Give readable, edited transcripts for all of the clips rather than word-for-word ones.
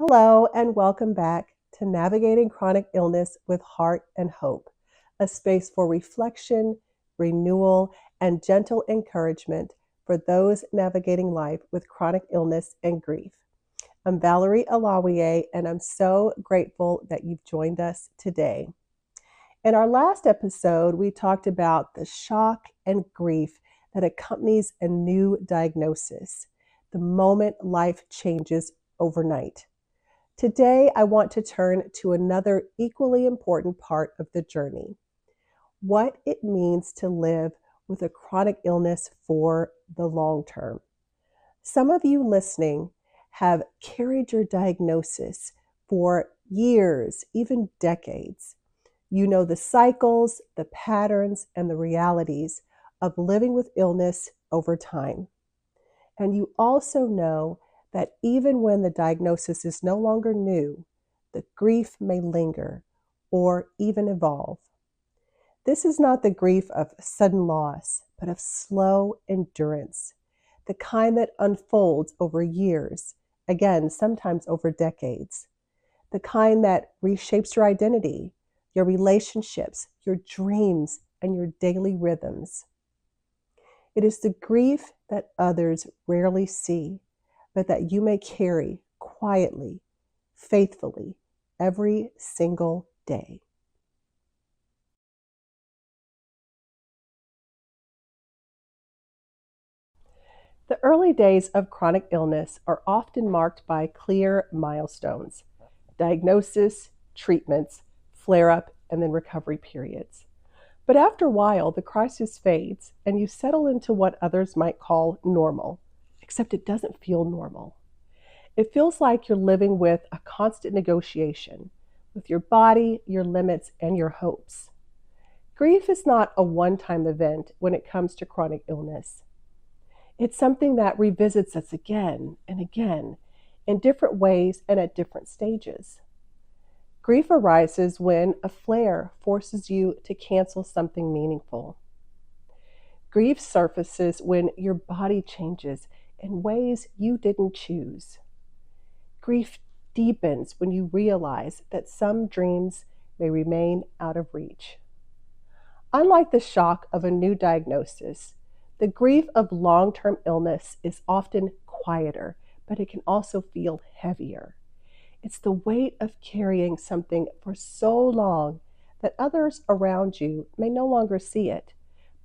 Hello, and welcome back to Navigating Chronic Illness with Heart and Hope, a space for reflection, renewal, and gentle encouragement for those navigating life with chronic illness and grief. I'm Valerie Alawiye, and I'm so grateful that you've joined us today. In our last episode, we talked about the shock and grief that accompanies a new diagnosis, the moment life changes overnight. Today, I want to turn to another equally important part of the journey, what it means to live with a chronic illness for the long term. Some of you listening have carried your diagnosis for years, even decades. You know the cycles, the patterns, and the realities of living with illness over time. And you also know that even when the diagnosis is no longer new, the grief may linger or even evolve. This is not the grief of sudden loss, but of slow endurance, the kind that unfolds over years, again, sometimes over decades, the kind that reshapes your identity, your relationships, your dreams, and your daily rhythms. It is the grief that others rarely see, but that you may carry quietly, faithfully, every single day. The early days of chronic illness are often marked by clear milestones: diagnosis, treatments, flare-up, and then recovery periods. But after a while, the crisis fades and you settle into what others might call normal, except it doesn't feel normal. It feels like you're living with a constant negotiation with your body, your limits, and your hopes. Grief is not a one-time event when it comes to chronic illness. It's something that revisits us again and again in different ways and at different stages. Grief arises when a flare forces you to cancel something meaningful. Grief surfaces when your body changes in ways you didn't choose. Grief deepens when you realize that some dreams may remain out of reach. Unlike the shock of a new diagnosis, the grief of long-term illness is often quieter, but it can also feel heavier. It's the weight of carrying something for so long that others around you may no longer see it,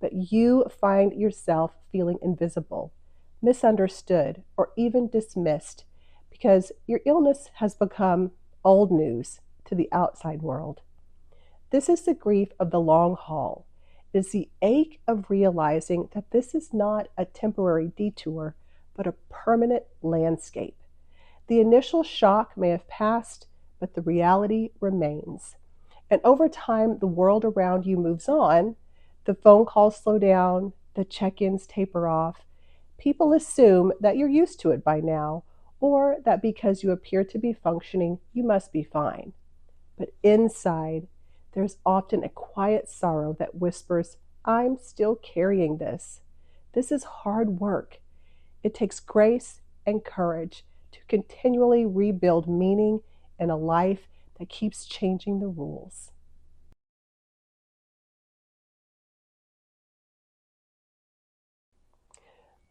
but you find yourself feeling invisible, misunderstood, or even dismissed because your illness has become old news to the outside world. This is the grief of the long haul. It is the ache of realizing that this is not a temporary detour, but a permanent landscape. The initial shock may have passed, but the reality remains. And over time, the world around you moves on. The phone calls slow down, the check-ins taper off. People assume that you're used to it by now, or that because you appear to be functioning, you must be fine. But inside, there's often a quiet sorrow that whispers, "I'm still carrying this. This is hard work." It takes grace and courage to continually rebuild meaning in a life that keeps changing the rules.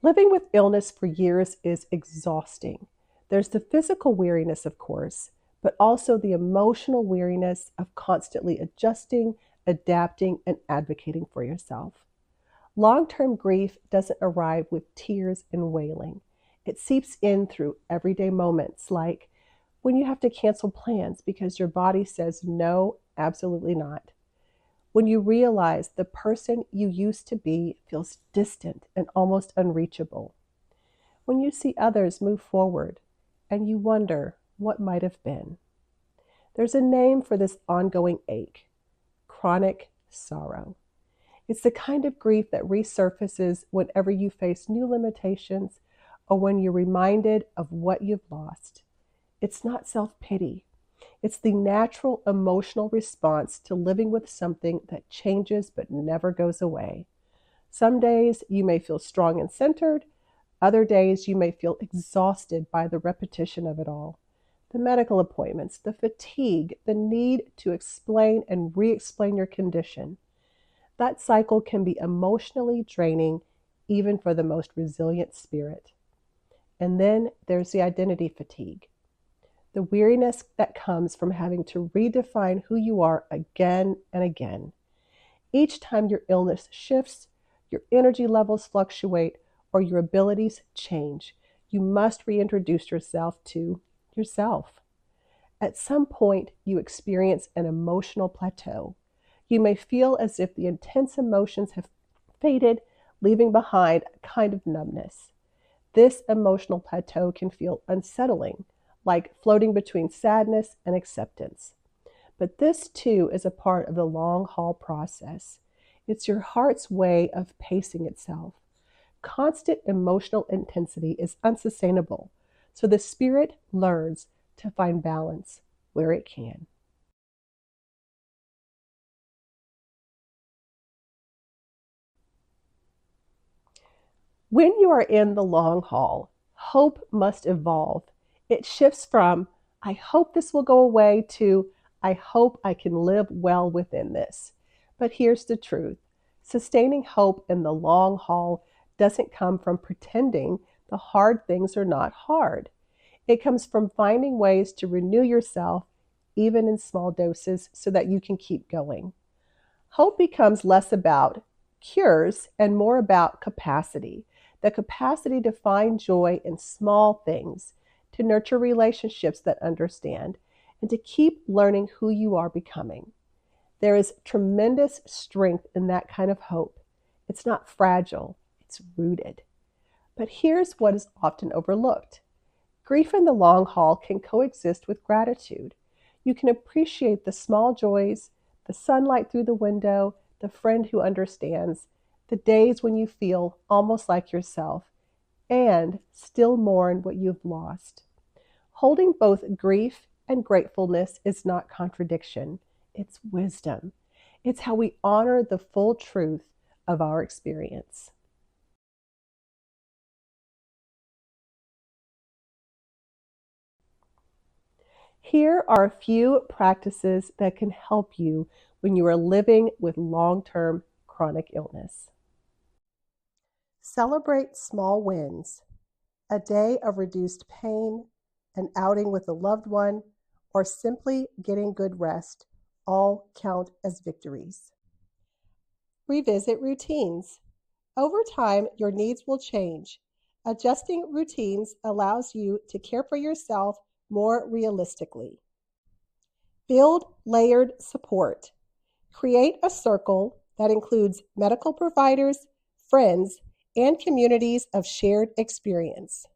Living with illness for years is exhausting. There's the physical weariness, of course, but also the emotional weariness of constantly adjusting, adapting, and advocating for yourself. Long-term grief doesn't arrive with tears and wailing. It seeps in through everyday moments, like when you have to cancel plans because your body says no, absolutely not. When you realize the person you used to be feels distant and almost unreachable. When you see others move forward and you wonder what might have been. There's a name for this ongoing ache: chronic sorrow. It's the kind of grief that resurfaces whenever you face new limitations or when you're reminded of what you've lost. It's not self-pity. It's the natural emotional response to living with something that changes but never goes away. Some days you may feel strong and centered. Other days you may feel exhausted by the repetition of it all. the medical appointments, the fatigue, the need to explain and re-explain your condition. That cycle can be emotionally draining, even for the most resilient spirit. And then there's the identity fatigue, the weariness that comes from having to redefine who you are again and again. Each time your illness shifts, your energy levels fluctuate, or your abilities change, you must reintroduce yourself to yourself. At some point, you experience an emotional plateau. You may feel as if the intense emotions have faded, leaving behind a kind of numbness. This emotional plateau can feel unsettling, like floating between sadness and acceptance. But this too is a part of the long haul process. It's your heart's way of pacing itself. Constant emotional intensity is unsustainable, so the spirit learns to find balance where it can. When you are in the long haul, hope must evolve. It shifts from, I hope this will go away, to, I hope I can live well within this. But here's the truth. Sustaining hope in the long haul doesn't come from pretending the hard things are not hard. It comes from finding ways to renew yourself, even in small doses, so that you can keep going. Hope becomes less about cures and more about capacity, the capacity to find joy in small things, to nurture relationships that understand, and to keep learning who you are becoming. There is tremendous strength in that kind of hope. It's not fragile, it's rooted. But here's what is often overlooked. Grief in the long haul can coexist with gratitude. You can appreciate the small joys, the sunlight through the window, the friend who understands, the days when you feel almost like yourself, and still mourn what you've lost. Holding both grief and gratefulness is not contradiction, it's wisdom. It's how we honor the full truth of our experience. Here are a few practices that can help you when you are living with long-term chronic illness. Celebrate small wins. A day of reduced pain, an outing with a loved one, or simply getting good rest all count as victories. Revisit routines. Over time, your needs will change. Adjusting routines allows you to care for yourself more realistically. Build layered support. Create a circle that includes medical providers, friends, and communities of shared experience.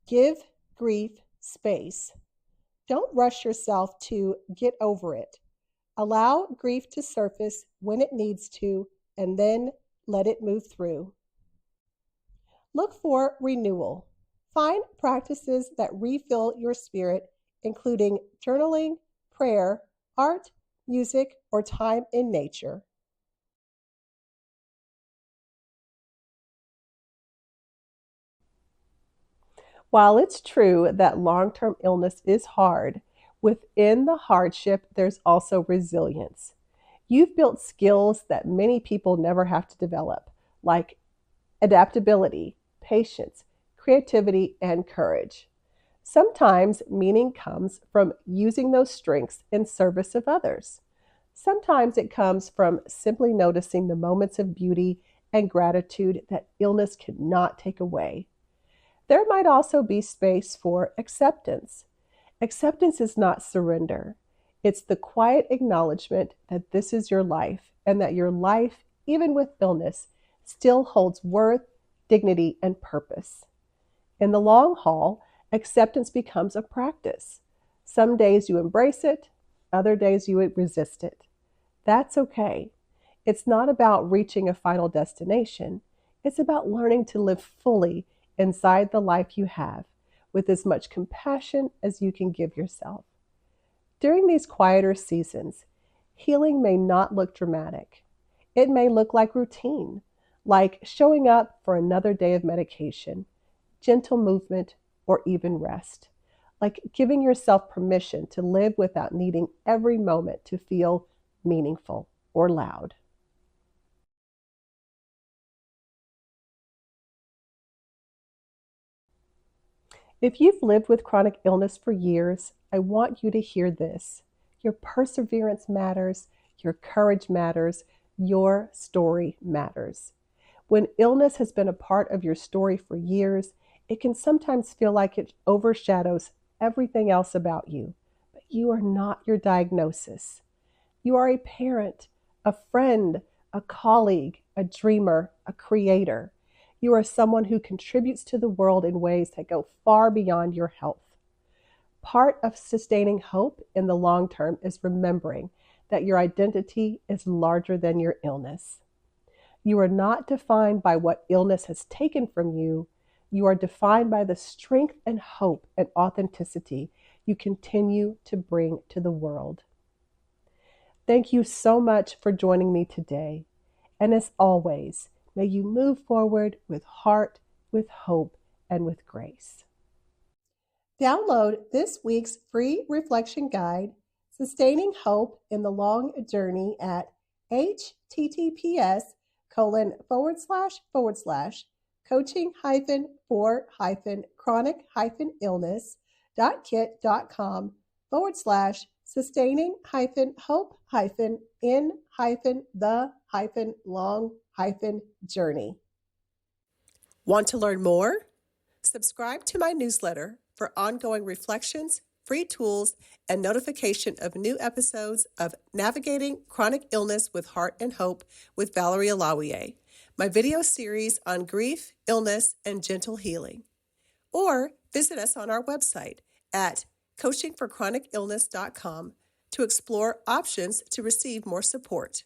Give grief space. Don't rush yourself to get over it. Allow grief to surface when it needs to, and then let it move through. Look for renewal. Find practices that refill your spirit, including journaling, prayer, art, music, or time in nature. While it's true that long-term illness is hard, within the hardship, there's also resilience. You've built skills that many people never have to develop, like adaptability, patience, creativity, and courage. Sometimes meaning comes from using those strengths in service of others. Sometimes it comes from simply noticing the moments of beauty and gratitude that illness cannot take away. There might also be space for acceptance. Acceptance is not surrender. It's the quiet acknowledgement that this is your life and that your life, even with illness, still holds worth, dignity, and purpose. In the long haul, acceptance becomes a practice. Some days you embrace it, other days you resist it. That's okay. It's not about reaching a final destination. It's about learning to live fully inside the life you have, with as much compassion as you can give yourself. During these quieter seasons, healing may not look dramatic. It may look like routine, like showing up for another day of medication, gentle movement, or even rest. like giving yourself permission to live without needing every moment to feel meaningful or loud. If you've lived with chronic illness for years, I want you to hear this. Your perseverance matters, your courage matters, your story matters. When illness has been a part of your story for years, it can sometimes feel like it overshadows everything else about you. But you are not your diagnosis. You are a parent, a friend, a colleague, a dreamer, a creator. You are someone who contributes to the world in ways that go far beyond your health. Part of sustaining hope in the long term is remembering that your identity is larger than your illness. You are not defined by what illness has taken from you. You are defined by the strength and hope and authenticity you continue to bring to the world. Thank you so much for joining me today. And as always, may you move forward with heart, with hope, and with grace. Download this week's free reflection guide, Sustaining Hope in the Long Journey, at https://coachinghope.kit.com/sustaining-hope-in-the-long-journey. Want to learn more? Subscribe to my newsletter for ongoing reflections, free tools, and notification of new episodes of Navigating Chronic Illness with Heart and Hope with Valerie Alawiye, my video series on grief, illness, and gentle healing. Or visit us on our website at coachingforchronicillness.com to explore options to receive more support.